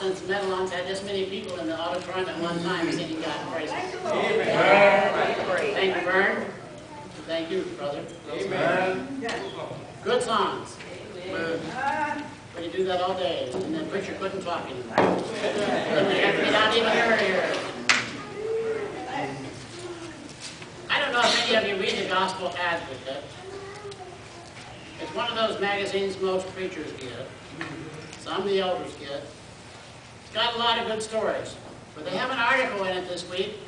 since Meadowlawn's had this many people in the auditorium at one time singing God praise Him. Amen. Thank you, Vern. Thank you, brother. Amen. Good songs. But you do that all day, and then preacher couldn't talk anymore. And we have to get out even earlier. I don't know if any of you read the Gospel Advocate. It's one of those magazines most preachers get. Some of the elders get. It's got a lot of good stories. But they have an article in it this week.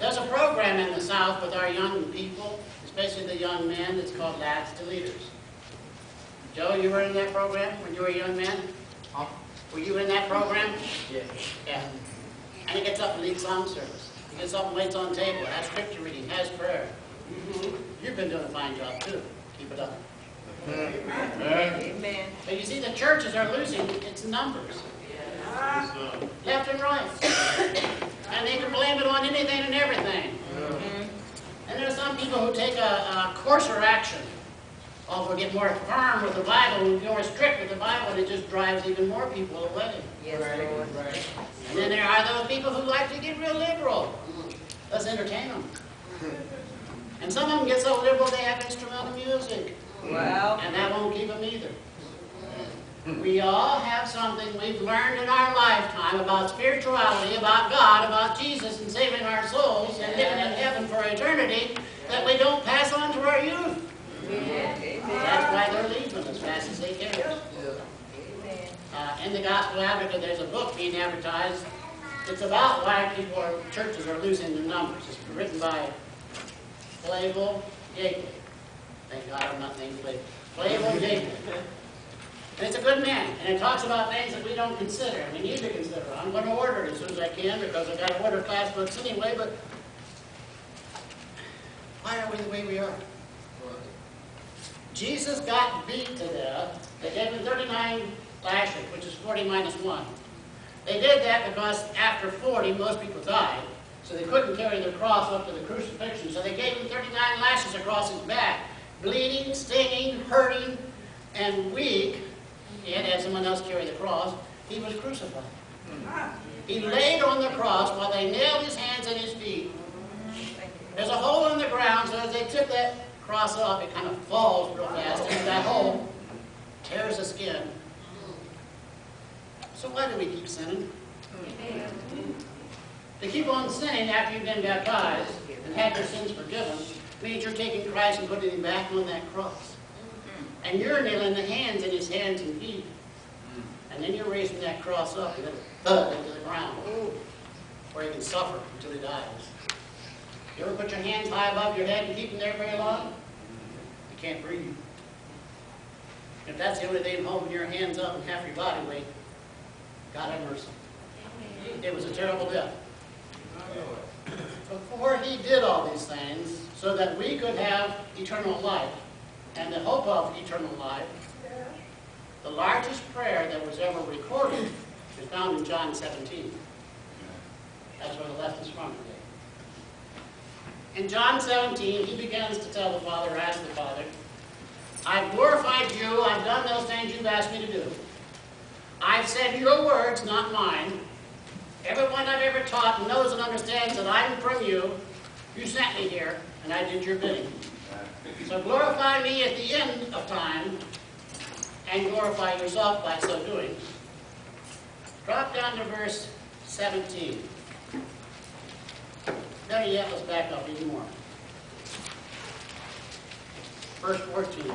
There's a program in the South with our young people, especially the young men. It's called Lads to Leaders. Joe, you were in that program when you were a young man? Were you in that program? Yeah. Yeah. And he gets up and leads song service. He gets up and waits on the table, has scripture reading, has prayer. You've been doing a fine job too. Keep it up. Amen. But you see, the churches are losing its numbers. Left and right. And they can blame it on anything and everything. And there are some people who take a coarser action. Oh, we'll get more firm with the Bible, we'll get more strict with the Bible, and it just drives even more people away. Yes, Lord. Right. And then there are those people who like to get real liberal. Let's entertain them. And some of them get so liberal they have instrumental music. Wow. And that won't keep them either. We all have something we've learned in our lifetime about spirituality, about God, about Jesus and saving our souls and living in heaven for eternity that we don't pass on to our youth. That's why they're leaving as fast as they can. In the Gospel Advocate, there's a book being advertised. It's about why churches are losing their numbers. It's written by Flavel Jacob. Thank God I'm not named Flavel. Flavel Jacob. And it's a good man. And it talks about things that we don't consider. We need to consider. I'm going to order it as soon as I can because I've got to order class books anyway. But why are we the way we are? Jesus got beat to death. They gave him 39 lashes, which is 40 minus 1. They did that because after 40, most people died. So they couldn't carry their cross up to the crucifixion. So they gave him 39 lashes across his back. Bleeding, stinging, hurting, and weak. He had to have someone else carry the cross. He was crucified. He laid on the cross while they nailed his hands and his feet. There's a hole in the ground, so as they took that cross up, it kind of falls real fast into that hole, tears the skin. So why do we keep sinning? To keep on sinning after you've been baptized and had your sins forgiven means you're taking Christ and putting him back on that cross. And you're nailing the hands in his hands and feet. And then you're raising that cross up and let it thud into the ground where he can suffer until he dies. You ever put your hands high above your head and keep them there very long? You can't breathe. If that's the only thing holding your hands up and half your body weight, God have mercy. It was a terrible death. Before he did all these things, so that we could have eternal life and the hope of eternal life, the largest prayer that was ever recorded is found in John 17. That's where the left is from today. In John 17, he begins to tell the Father, ask the Father, I've glorified you, I've done those things you've asked me to do. I've said your words, not mine. Everyone I've ever taught knows and understands that I'm from you. You sent me here, and I did your bidding. So glorify me at the end of time, and glorify yourself by so doing. Drop down to verse 17. Better yet, let's back up even more. Verse 14.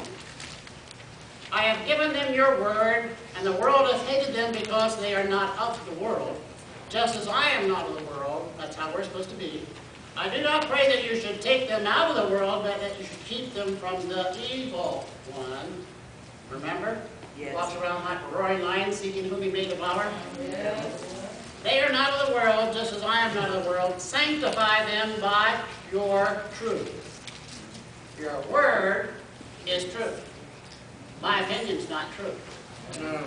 I have given them your word, and the world has hated them because they are not of the world, just as I am not of the world. That's how we're supposed to be. I do not pray that you should take them out of the world, but that you should keep them from the evil one. Remember? Yes. Walks around like a roaring lion, seeking whom he may devour. Yes. They are not of the world, just as I am not of the world. Sanctify them by your truth. Your word is truth. My opinion is not true. No.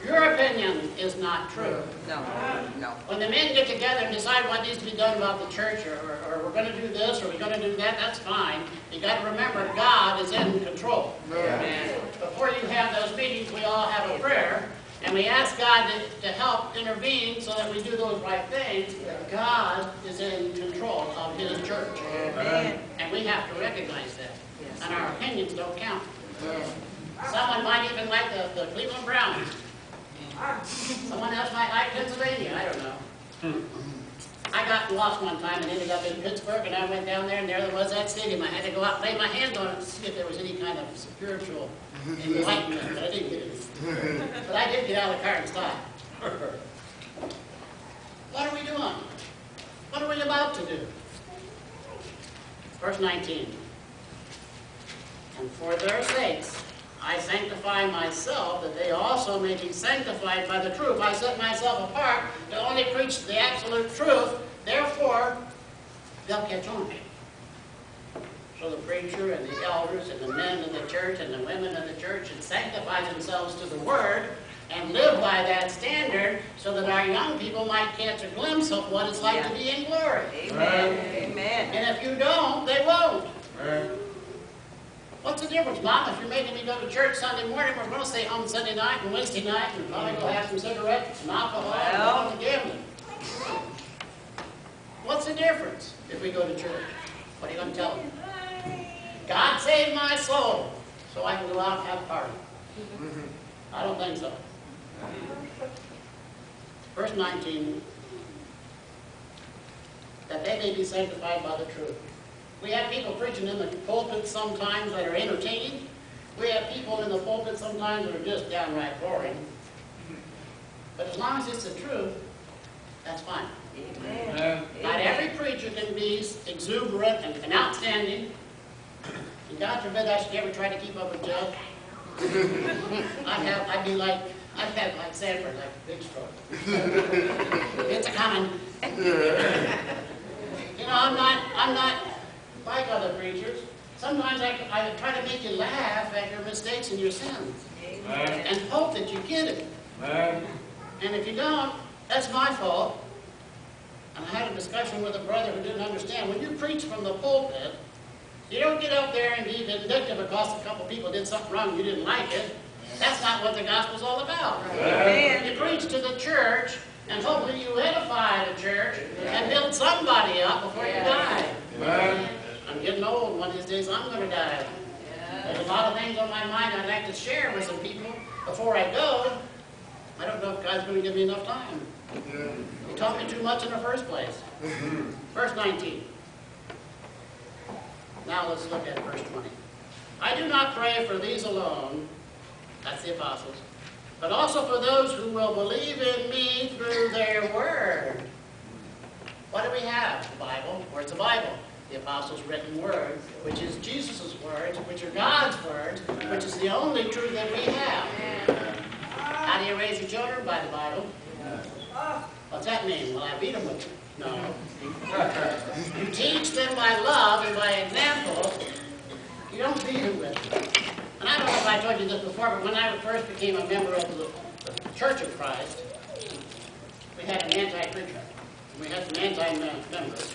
Your opinion is not true. No. No. When the men get together and decide what needs to be done about the church, or we're going to do this, or we're going to do that, that's fine. You got to remember God is in control. Amen. Before you have those meetings, we all have a prayer, And we ask God to help intervene so that we do those right things. God is in control of His church. Amen. And we have to recognize that. Yes. And our opinions don't count. Yes. Someone might even like the Cleveland Browns. Someone else might like Pennsylvania. I don't know. I got lost one time and ended up in Pittsburgh, and I went down there, and there was that stadium. I had to go out and lay my hands on it to see if there was any kind of spiritual enlightenment, but I didn't get it. But I did get out of the car and stop. What are we doing? What are we about to do? Verse 19. And for their sakes I sanctify myself, that they also may be sanctified by the truth. I set myself apart to only preach the absolute truth. Therefore, they'll catch on. So the preacher and the elders and the men of the church and the women of the church should sanctify themselves to the Word and live by that standard so that our young people might catch a glimpse of what it's like to be in glory. Amen. Amen. And if you don't, they won't. What's the difference, Mom? If you're making me go to church Sunday morning, we're going to stay home Sunday night and Wednesday night and probably go have some cigarettes, some alcohol, and go on the gambling. What's the difference if we go to church? What are you going to tell them? God saved my soul so I can go out and have a party. I don't think so. Verse 19, that they may be sanctified by the truth. We have people preaching in the pulpit sometimes that are entertaining. We have people in the pulpit sometimes that are just downright boring. But as long as it's the truth, that's fine. Amen. Not every preacher can be exuberant and outstanding. And God forbid I should ever try to keep up with Joe. I'd be like Sanford, like big stroke. It's a coming. You know, I'm not like other preachers. Sometimes I try to make you laugh at your mistakes and your sins. And hope that you get it. And if you don't, that's my fault. And I had a discussion with a brother who didn't understand. When you preach from the pulpit, you don't get up there and be vindictive because a couple people did something wrong and you didn't like it. That's not what the gospel's all about. Amen. You preach to the church, and hopefully you edify the church and build somebody up before you die. I'm getting old. One of these days I'm going to die. There's a lot of things on my mind I'd like to share with some people before I go. I don't know if God's going to give me enough time. He taught me too much in the first place. Verse 19. Now let's look at verse 20. I do not pray for these alone, that's the apostles, but also for those who will believe in me through their word. What do we have? The Bible. Where's the Bible? The apostles' written word, which is Jesus' words, which are God's words, which is the only truth that we have. How do you raise your children? By the Bible. What's that mean? Will I beat them with it? No. You teach them by love and by example. You don't beat them with it. And I don't know if I told you this before, but when I first became a member of the Church of Christ, we had an anti-preacher. We had some anti-members.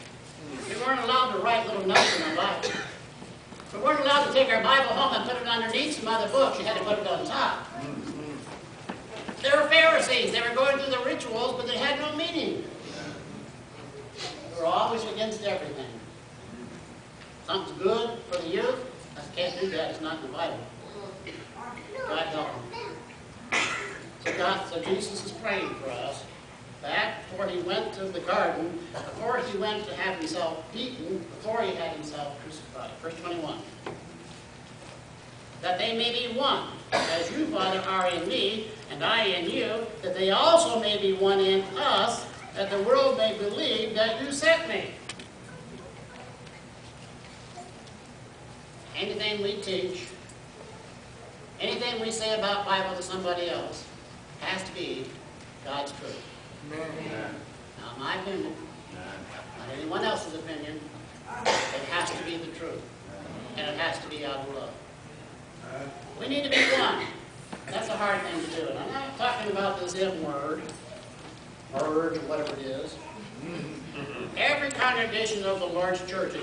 We weren't allowed to write little notes in our Bible. We weren't allowed to take our Bible home and put it underneath some other books. You had to put it on top. They were Pharisees. They were going through the rituals, but they had no meaning. They were always against everything. Something's good for the youth. I can't do that. It's not in the Bible. God help them. So Jesus is praying for us. Back before he went to the garden, before he went to have himself beaten, before he had himself crucified. Verse 21. That they may be one, as you, Father, are in me, and I in you, that they also may be one in us, that the world may believe that you sent me. Anything we teach, anything we say about Bible to somebody else, has to be God's truth. Not my opinion, not anyone else's opinion. It has to be the truth. And it has to be out of love. We need to be one. That's a hard thing to do. And I'm not talking about this M word, merge, or whatever it is. Every congregation of the Lord's church